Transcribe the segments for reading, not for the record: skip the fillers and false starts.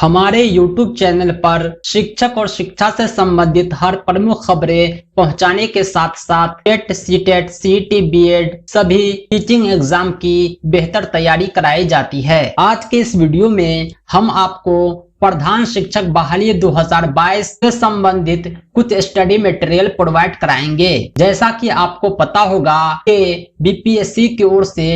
हमारे YouTube channel पर शिक्षक और शिक्षा से संबंधित हर प्रमुख खबरें पहुंचाने के साथ साथ टेट, सीटेट, सीईटी, बीएड सभी टीचिंग एग्जाम की बेहतर तैयारी कराई जाती है। आज के इस वीडियो में हम आपको प्रधान शिक्षक बहाली 2022 से संबंधित कुछ स्टडी मटेरियल प्रोवाइड कराएंगे। जैसा कि आपको पता होगा कि बीपीएससी की ओर से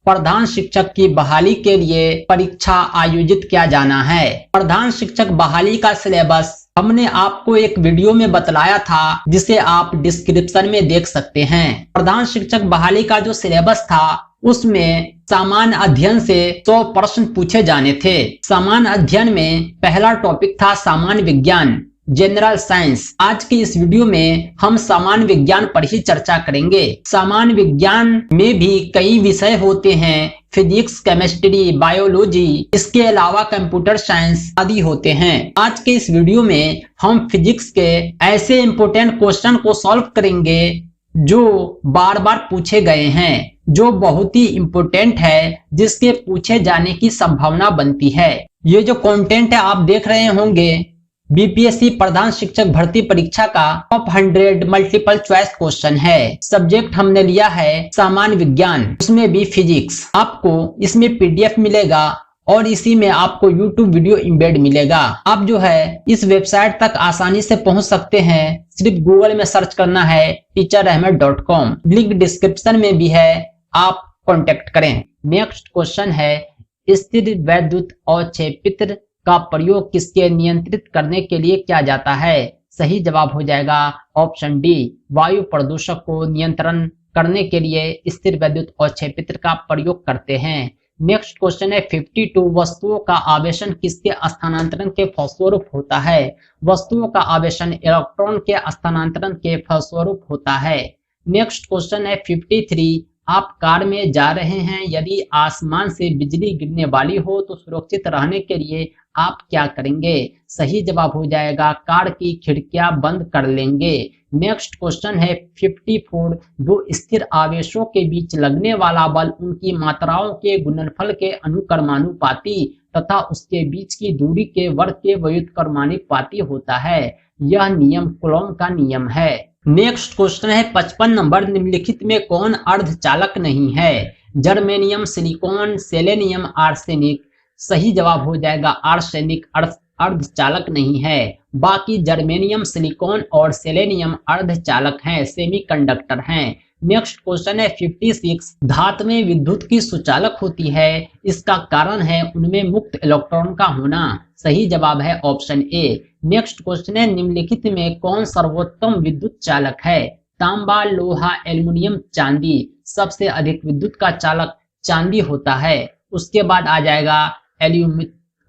प्रधान शिक्षक की बहाली के लिए परीक्षा आयोजित किया जाना है। प्रधान शिक्षक बहाली का सिलेबस हमने आपको एक वीडियो में बतलाया था, जिसे आप डिस्क्रिप्शन में देख सकते हैं। प्रधान शिक्षक बहाली का जो सिलेबस था उसमें सामान्य अध्ययन से 100 प्रश्न पूछे जाने थे। सामान्य अध्ययन में पहला टॉपिक था सामान्य विज्ञान, जनरल साइंस। आज की इस वीडियो में हम सामान्य विज्ञान पर ही चर्चा करेंगे। सामान्य विज्ञान में भी कई विषय होते हैं, फिजिक्स, केमिस्ट्री, बायोलॉजी, इसके अलावा कंप्यूटर साइंस आदि होते हैं। आज के इस वीडियो में हम फिजिक्स के ऐसे इंपॉर्टेंट क्वेश्चन को सॉल्व करेंगे जो बार बार पूछे गए हैं, जो बहुत ही इंपॉर्टेंट है, जिसके पूछे जाने की संभावना बनती है। ये जो कंटेंट है आप देख रहे होंगे बीपीएससी प्रधान शिक्षक भर्ती परीक्षा का टॉप 100 मल्टीपल चॉइस क्वेश्चन है। सब्जेक्ट हमने लिया है सामान्य विज्ञान, उसमें भी फिजिक्स। आपको इसमें पीडीएफ मिलेगा और इसी में आपको यूट्यूब वीडियो एम्बेड मिलेगा। आप जो है इस वेबसाइट तक आसानी से पहुंच सकते हैं। सिर्फ गूगल में सर्च करना है teacherahmed.com, लिंक डिस्क्रिप्शन में भी है, आप कॉन्टेक्ट करें। नेक्स्ट क्वेश्चन है स्थिर वैद्युत अवक्षेपित्र का प्रयोग किसके नियंत्रित करने के लिए किया जाता है? सही जवाब हो जाएगा ऑप्शन डी, वायु प्रदूषक को नियंत्रण करने के लिए स्थिर वैद्युत अवक्षेपित्र का प्रयोग करते हैं। नेक्स्ट क्वेश्चन है 52 वस्तुओं का आवेशन किसके स्थानांतरण के फलस्वरूप होता है? वस्तुओं का आवेशन इलेक्ट्रॉन के स्थानांतरण के फलस्वरूप होता है। नेक्स्ट क्वेश्चन है 53 आप कार में जा रहे हैं, यदि आसमान से बिजली गिरने वाली हो तो सुरक्षित रहने के लिए आप क्या करेंगे? सही जवाब हो जाएगा कार की खिड़कियां बंद कर लेंगे। नेक्स्ट क्वेश्चन है 54 दो स्थिर आवेशों के बीच लगने वाला बल उनकी मात्राओं के गुणनफल के अनुक्रमानुपाती तथा उसके बीच की दूरी के वर्ग के व्युत्क्रमानुपाती होता है। यह नियम कूलॉम का नियम है। नेक्स्ट क्वेश्चन है 55 नंबर निम्नलिखित में कौन अर्धचालक नहीं है? Germanium, silicon, selenium, arsenic. सही जवाब हो जाएगा आर्सेनिक अर्धचालक नहीं है। बाकी जर्मेनियम, सिलिकॉन और सेलेनियम अर्धचालक हैं, सेमीकंडक्टर हैं। नेक्स्ट क्वेश्चन है 56 धातुएं विद्युत की सुचालक होती है, इसका कारण है उनमें मुक्त इलेक्ट्रॉन का होना। सही जवाब है ऑप्शन ए। नेक्स्ट क्वेश्चन है निम्नलिखित में कौन सर्वोत्तम विद्युत चालक है? तांबा, लोहा, एल्युमिनियम, चांदी। सबसे अधिक विद्युत का चालक चांदी होता है। उसके बाद आ जाएगा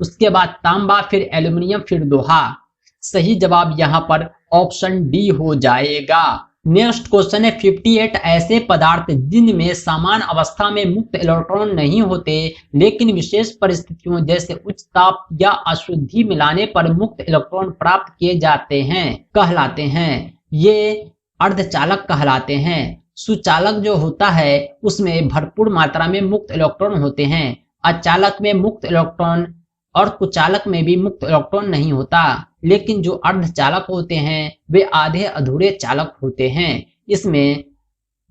उसके बाद तांबा, फिर एल्युमिनियम, फिर लोहा। सही जवाब यहाँ पर ऑप्शन डी हो जाएगा। नेक्स्ट क्वेश्चन है 58 ऐसे पदार्थ जिनमें समान अवस्था में मुक्त इलेक्ट्रॉन नहीं होते लेकिन विशेष परिस्थितियों जैसे उच्च ताप या अशुद्धि मिलाने पर मुक्त इलेक्ट्रॉन प्राप्त किए जाते हैं कहलाते हैं। ये अर्धचालक कहलाते हैं। सुचालक जो होता है उसमें भरपूर मात्रा में मुक्त इलेक्ट्रॉन होते हैं। अचालक में मुक्त इलेक्ट्रॉन और कुचालक में भी मुक्त इलेक्ट्रॉन नहीं होता, लेकिन जो अर्धचालक होते हैं वे आधे अधूरे चालक होते हैं। इसमें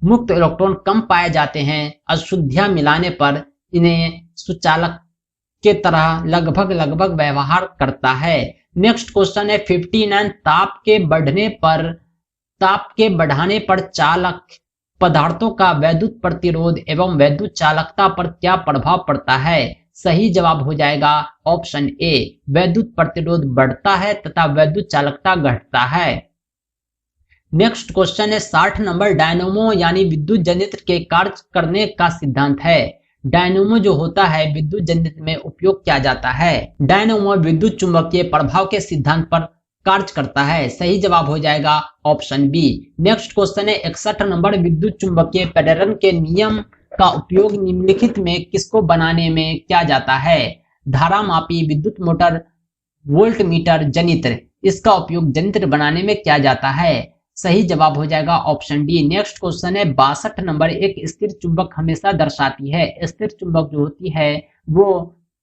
मुक्त इलेक्ट्रॉन कम पाए जाते हैं। अशुद्धियां मिलाने पर इन्हें सुचालक के तरह लगभग व्यवहार करता है। नेक्स्ट क्वेश्चन है 59 ताप के बढ़ाने पर चालक पदार्थों का वैद्युत प्रतिरोध एवं वैद्युत चालकता पर क्या प्रभाव पड़ता है? सही जवाब हो जाएगा ऑप्शन ए, वैद्युत प्रतिरोध बढ़ता है तथा वैद्युत चालकता घटता है। नेक्स्ट क्वेश्चन है 60 नंबर डायनेमो यानी विद्युत जनित्र के कार्य करने का सिद्धांत है। डायनेमो जो होता है विद्युत जनित्र में उपयोग किया जाता है। डायनेमो विद्युत चुंबकीय प्रभाव के सिद्धांत पर कार्य करता है। सही जवाब हो जाएगा ऑप्शन बी। नेक्स्ट क्वेश्चन है 61 नंबर विद्युत चुंबकीय प्रेरण के नियम का उपयोग निम्नलिखित में किसको बनाने में किया जाता है? धारामापी, विद्युत मोटर, वोल्ट मीटर, जनित्र। इसका उपयोग जनित्र बनाने में किया जाता है। सही जवाब हो जाएगा ऑप्शन डी। नेक्स्ट क्वेश्चन है 62 नंबर एक स्थिर चुंबक हमेशा दर्शाती है। स्थिर चुंबक जो होती है वो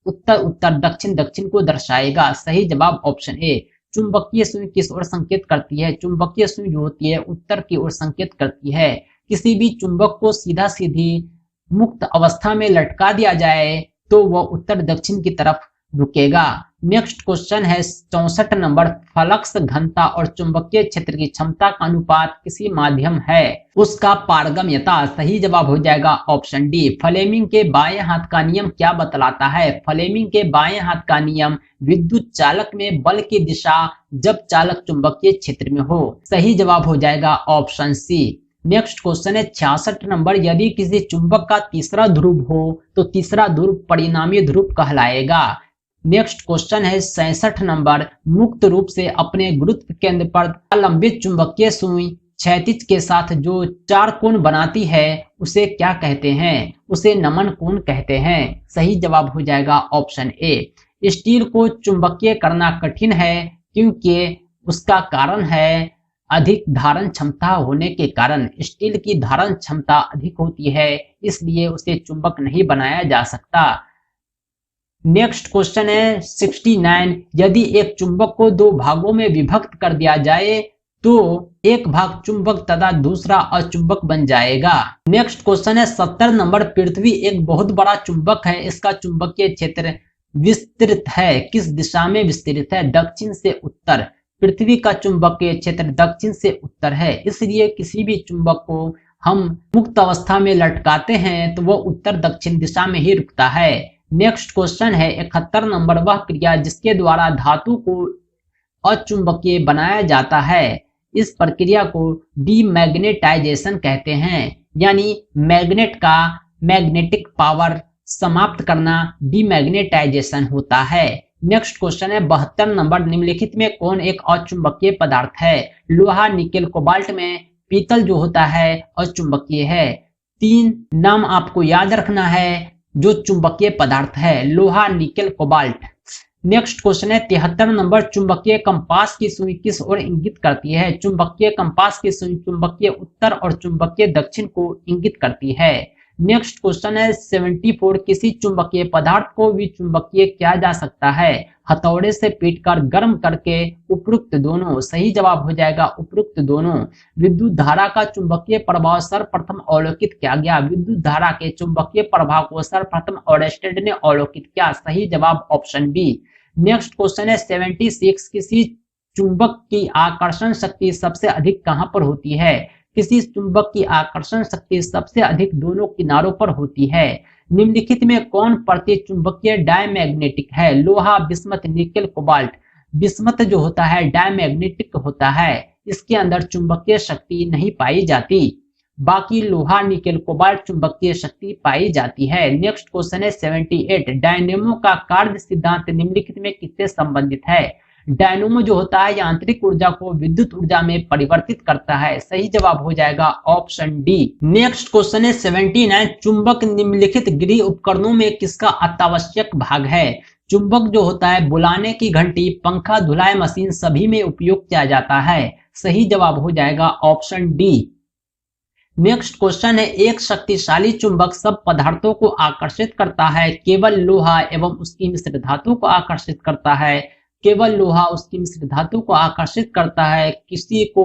उत्तर उत्तर दक्षिण दक्षिण को दर्शाएगा। सही जवाब ऑप्शन ए। चुंबकीय सुई किस ओर संकेत करती है? चुंबकीय सुई जो होती है उत्तर की ओर संकेत करती है। किसी भी चुंबक को सीधा सीधी मुक्त अवस्था में लटका दिया जाए तो वह उत्तर दक्षिण की तरफ रुकेगा। नेक्स्ट क्वेश्चन है 64 नंबर, फ्लक्स घनता और चुंबकीय क्षेत्र की क्षमता का अनुपात किसी माध्यम है, उसका पारगम्यता। सही जवाब हो जाएगा ऑप्शन डी। फ्लेमिंग के बाएं हाथ का नियम क्या बतलाता है? फ्लेमिंग के बाएं हाथ का नियम विद्युत चालक में बल की दिशा जब चालक चुंबकीय क्षेत्र में हो। सही जवाब हो जाएगा ऑप्शन सी। नेक्स्ट क्वेश्चन है 66 नंबर, यदि किसी चुंबक का तीसरा ध्रुव हो तो तीसरा ध्रुव परिणामी ध्रुव कहलाएगा। नेक्स्ट क्वेश्चन है 66 नंबर, मुक्त रूप से अपने गुरुत्व केंद्र पर लंबित चुंबकीय सुई क्षैतिज के साथ जो चार कोण बनाती है उसे क्या कहते हैं? उसे नमन कोण कहते हैं। सही जवाब हो जाएगा ऑप्शन ए। स्टील को चुंबकीय करना कठिन है क्योंकि उसका कारण है अधिक धारण क्षमता होने के कारण। स्टील की धारण क्षमता अधिक होती है इसलिए उसे चुंबक नहीं बनाया जा सकता। नेक्स्ट क्वेश्चन है 69, यदि एक चुंबक को दो भागों में विभक्त कर दिया जाए तो एक भाग चुंबक तथा दूसरा अचुंबक बन जाएगा। नेक्स्ट क्वेश्चन है 70 नंबर, पृथ्वी एक बहुत बड़ा चुंबक है, इसका चुंबकीय क्षेत्र विस्तृत है, किस दिशा में विस्तृत है? दक्षिण से उत्तर। पृथ्वी का चुंबकीय क्षेत्र दक्षिण से उत्तर है, इसलिए किसी भी चुंबक को हम मुक्त अवस्था में लटकाते हैं तो वह उत्तर दक्षिण दिशा में ही रुकता है। नेक्स्ट क्वेश्चन है 71 नंबर, वह क्रिया जिसके द्वारा धातु को अचुंबकीय बनाया जाता है, इस प्रक्रिया को डीमैग्नेटाइजेशन कहते हैं। यानी मैग्नेट का मैग्नेटिक पावर समाप्त करना डीमैग्नेटाइजेशन होता है। नेक्स्ट क्वेश्चन है 72 नंबर, निम्नलिखित में कौन एक अचुंबकीय पदार्थ है? लोहा, निकेल, कोबाल्ट में पीतल जो होता है अचुंबकीय है। 3 नाम आपको याद रखना है जो चुंबकीय पदार्थ है, लोहा, निकेल, कोबाल्ट। नेक्स्ट क्वेश्चन है 73 नंबर, चुंबकीय कंपास की सुई किस ओर इंगित करती है? चुंबकीय कंपास की सुई चुंबकीय उत्तर और चुंबकीय दक्षिण को इंगित करती है। नेक्स्ट क्वेश्चन है 74, किसी चुंबकीय पदार्थ को भी चुंबकीय किया जा सकता है, हथौड़े से पीटकर, गर्म करके, उपरोक्त दोनों। सही जवाब हो जाएगा उपरोक्त दोनों। विद्युत धारा का चुंबकीय प्रभाव सर्वप्रथम अवलोकित किया गया। विद्युत धारा के चुंबकीय प्रभाव को सर्वप्रथम ऑरेस्टेड ने अवलोकित किया। सही जवाब ऑप्शन बी। नेक्स्ट क्वेश्चन है 76, किसी चुंबक की आकर्षण शक्ति सबसे अधिक कहां पर होती है? किसी चुंबक की आकर्षण शक्ति सबसे अधिक दोनों किनारों पर होती है। निम्नलिखित में कौन प्रतिचुंबकीय डायमैग्नेटिक है? लोहा, बिस्मथ, निकेल, कोबाल्ट। बिस्मथ जो होता है डायमैग्नेटिक होता है, इसके अंदर चुंबकीय शक्ति नहीं पाई जाती। बाकी लोहा, निकेल, कोबाल्ट चुंबकीय शक्ति पाई जाती है। नेक्स्ट क्वेश्चन है 78, डायनेमो का कार्य सिद्धांत निम्नलिखित में किससे संबंधित है? डायनेमो जो होता है यांत्रिक ऊर्जा को विद्युत ऊर्जा में परिवर्तित करता है। सही जवाब हो जाएगा ऑप्शन डी। नेक्स्ट क्वेश्चन है 79, चुंबक निम्नलिखित गृह उपकरणों में किसका अत्यावश्यक भाग है? चुंबक जो होता है बुलाने की घंटी, पंखा, धुलाई मशीन सभी में उपयोग किया जाता है। सही जवाब हो जाएगा ऑप्शन डी। नेक्स्ट क्वेश्चन है, एक शक्तिशाली चुंबक सब पदार्थों को आकर्षित करता है, केवल लोहा एवं उसकी मिश्र धातु को आकर्षित करता है। केवल लोहा उसकी मिश्र धातु को आकर्षित करता है, किसी को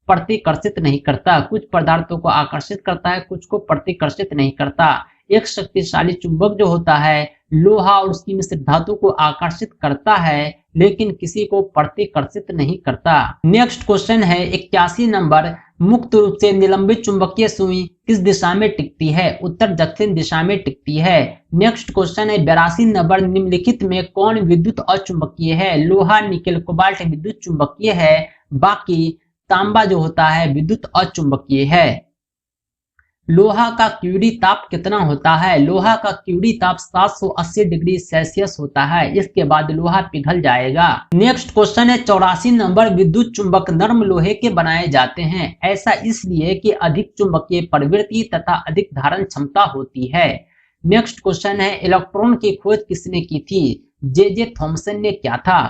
प्रतिकर्षित नहीं करता। कुछ पदार्थों को आकर्षित करता है, कुछ को प्रतिकर्षित नहीं करता। एक शक्तिशाली चुंबक जो होता है लोहा और उसकी मिश्र धातु को आकर्षित करता है लेकिन किसी को प्रतिकर्षित नहीं करता। नेक्स्ट क्वेश्चन है 81 नंबर, मुक्त रूप से निलंबित चुंबकीय सुई किस दिशा में टिकती है? उत्तर दक्षिण दिशा में टिकती है। नेक्स्ट क्वेश्चन है 82 नंबर, निम्नलिखित में कौन विद्युत अचुंबकीय है? लोहा, निकेल, कोबाल्ट विद्युत चुंबकीय है, बाकी तांबा जो होता है विद्युत अचुंबकीय है। लोहा का क्यूरी ताप कितना होता है? लोहा का क्यूरी ताप 780 डिग्री सेल्सियस होता है, इसके बाद लोहा पिघल जाएगा। नेक्स्ट क्वेश्चन है 84 नंबर, विद्युत चुंबक नर्म लोहे के बनाए जाते हैं, ऐसा इसलिए कि अधिक चुंबकीय प्रवृत्ति तथा अधिक धारण क्षमता होती है। नेक्स्ट क्वेश्चन है, इलेक्ट्रॉन की खोज किसने की थी? जे थॉमसन ने किया था।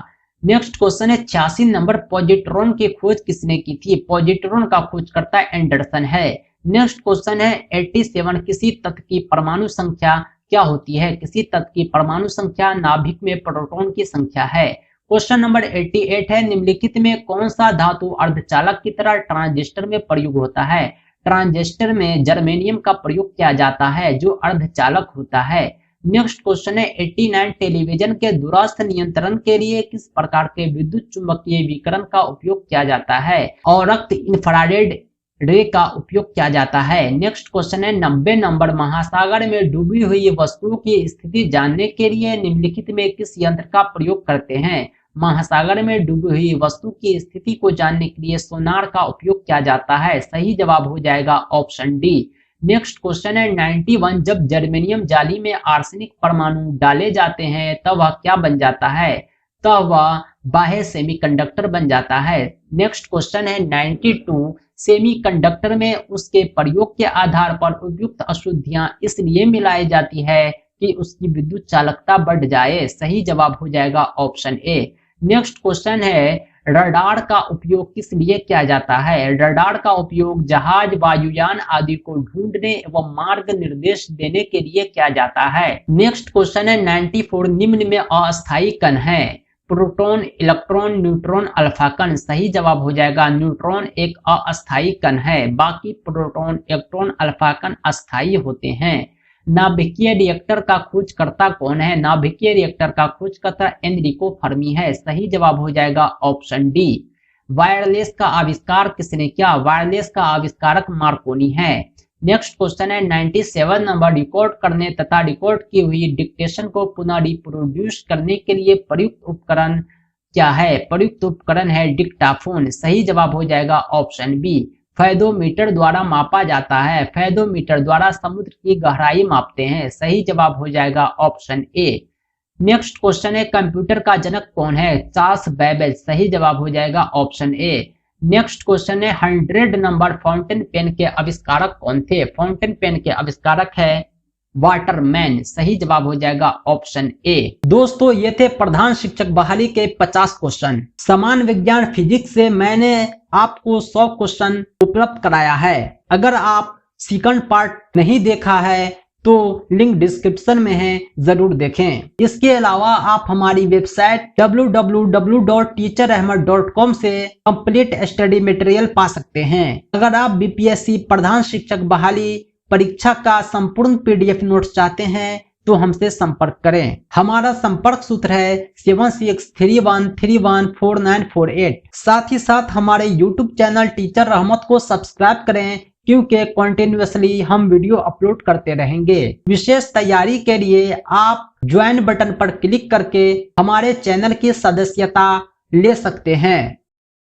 नेक्स्ट क्वेश्चन है 86 नंबर, पॉजिट्रॉन की खोज किसने की थी? पॉजिट्रॉन का खोजकर्ता एंडरसन है। नेक्स्ट क्वेश्चन है 87, किसी तत्व की परमाणु संख्या क्या होती है? किसी तत्व की परमाणु संख्या नाभिक में प्रोटॉन की संख्या है। क्वेश्चन नंबर 88 है, निम्नलिखित में कौन सा धातु अर्धचालक की तरह ट्रांजिस्टर में प्रयोग होता है? ट्रांजिस्टर में जर्मेनियम का प्रयोग किया जाता है जो अर्धचालक होता है। नेक्स्ट क्वेश्चन है 89, टेलीविजन के दूरस्थ नियंत्रण के लिए किस प्रकार के विद्युत चुंबकीय विकिरण का उपयोग किया जाता है? और रक्त इंफ्रारेड रे का उपयोग किया जाता है। नेक्स्ट क्वेश्चन है 90 नंबर, महासागर में डूबी हुई वस्तुओं की स्थिति जानने के लिए निम्नलिखित में किस यंत्र का प्रयोग करते हैं? महासागर में डूबी हुई वस्तु की स्थिति को जानने के लिए सोनार का उपयोग किया जाता है। सही जवाब हो जाएगा ऑप्शन डी। नेक्स्ट क्वेश्चन है 91, जब जर्मेनियम जाली में आर्सेनिक परमाणु डाले जाते हैं तब वह क्या बन जाता है? तब वह बाह्य सेमीकंडक्टर बन जाता है। नेक्स्ट क्वेश्चन है 92, सेमीकंडक्टर में उसके प्रयोग के आधार पर उपयुक्त अशुद्धियां इसलिए मिलाई जाती है कि उसकी विद्युत चालकता बढ़ जाए। सही जवाब हो जाएगा ऑप्शन ए। नेक्स्ट क्वेश्चन है रडार का उपयोग किस लिए किया जाता है? रडार का उपयोग जहाज, वायुयान आदि को ढूंढने एवं मार्ग निर्देश देने के लिए किया जाता है। नेक्स्ट क्वेश्चन है 94, निम्न में अस्थायी कण है? प्रोटॉन, इलेक्ट्रॉन, न्यूट्रॉन, अल्फा कण। सही जवाब हो जाएगा न्यूट्रॉन एक अस्थायी कण है, बाकी प्रोटॉन, इलेक्ट्रॉन, अल्फा कण अस्थायी होते हैं। नाभिकीय रिएक्टर का खोजकर्ता कौन है? नाभिकीय रिएक्टर का खोजकर्ता एनरिको फर्मी है। सही जवाब हो जाएगा ऑप्शन डी। वायरलेस का आविष्कार किसने किया? वायरलेस का आविष्कारक मार्कोनी है। नेक्स्ट क्वेश्चन है 97 नंबर, रिकॉर्ड करने तथा रिकॉर्ड की हुई डिक्टेशन को पुनः रिप्रोड्यूस करने के लिए प्रयुक्त उपकरण क्या है? प्रयुक्त उपकरण है डिक्टाफोन। सही जवाब हो जाएगा ऑप्शन बी। फैदोमीटर द्वारा मापा जाता है। फैदोमीटर द्वारा समुद्र की गहराई मापते हैं। सही जवाब हो जाएगा ऑप्शन ए। नेक्स्ट क्वेश्चन है कंप्यूटर का जनक कौन है? Charles Babbage. सही जवाब हो जाएगा ऑप्शन ए। नेक्स्ट क्वेश्चन है 100 नंबर, फाउंटेन पेन के आविष्कारक कौन थे? फाउंटेन पेन के आविष्कारक है वाटरमैन। सही जवाब हो जाएगा ऑप्शन ए। दोस्तों ये थे प्रधान शिक्षक बहाली के 50 क्वेश्चन। समान विज्ञान फिजिक्स से मैंने आपको 100 क्वेश्चन उपलब्ध कराया है। अगर आप सेकंड पार्ट नहीं देखा है तो लिंक डिस्क्रिप्शन में है, जरूर देखें। इसके अलावा आप हमारी वेबसाइट www.teacherahmed.com से कंप्लीट स्टडी मटेरियल पा सकते हैं। अगर आप बीपीएससी प्रधान शिक्षक बहाली परीक्षा का संपूर्ण पीडीएफ नोट्स चाहते हैं तो हमसे संपर्क करें। हमारा संपर्क सूत्र है 7631314948। साथ ही साथ हमारे यूट्यूब चैनल टीचर रहमत को सब्सक्राइब करें, क्योंकि कंटिन्यूअसली हम वीडियो अपलोड करते रहेंगे। विशेष तैयारी के लिए आप ज्वाइन बटन पर क्लिक करके हमारे चैनल की सदस्यता ले सकते हैं।